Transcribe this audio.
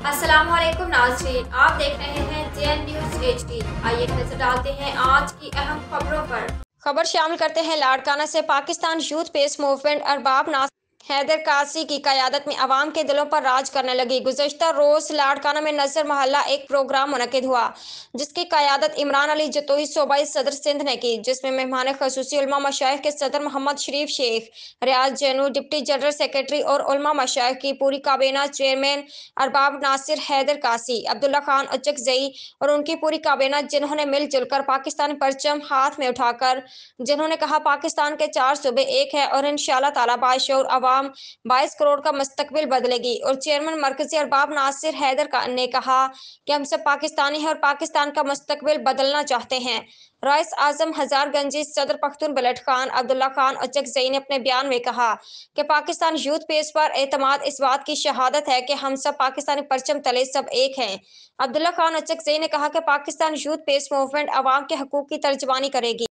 अस्सलाम वालेकुम नाज़रीन, आप देख रहे हैं JN न्यूज़ HD। आइए नजर डालते हैं आज की अहम खबरों पर। खबर शामिल करते हैं लाड़काना से। Pakistan youth peace movement Arbab Nasir Haider Kasi की क़यादत में अवाम के दिलों पर राज करने लगी। गुज़श्ता रोज़ लाड़काना में नज़र महल्ला एक प्रोग्राम मुनक़िद हुआ, जिसकी क़यादत इमरान अली जतोई सूबाई सदर सिंध ने की, जिसमें मेहमान ख़ुसूसी उलमा मशाइख के सदर मोहम्मद शरीफ शेख, रियाज जैनू डिप्टी जनरल सेक्रेटरी और उलमा मशाइख की पूरी काबीना, चेयरमैन अरबाब नासिर हैदर कासी, अब्दुल्ला खान अचकज़ई और उनकी पूरी काबीना, जिन्होंने मिलजुल कर पाकिस्तानी परचम हाथ में उठाकर जिन्होंने कहा पाकिस्तान के 4 सूबे एक है और इंशाअल्लाह ताला बाशऊर अवाम 22 करोड़ का मुस्तकबिल बदलेगी। और चेयरमैन मरकजी अरबाब नासिर हैदर ने कहा कि हम सब पाकिस्तानी हैं और पाकिस्तान का मुस्तकबिल बदलना चाहते हैं। रईस आज़म हज़ारगंजी सदर पख्तून बलट खान अब्दुल्ला खान अचकज़ई ने अपने बयान में कहा कि पाकिस्तान यूथ पेस पर एतमाद इस बात की शहादत है कि हम सब पाकिस्तानी परचम तले सब एक हैं। अब्दुल्ला खान अचकज़ई ने कहा कि पाकिस्तान यूथ पेस मूवमेंट अवाम के हकूक़ की तर्जमानी करेगी।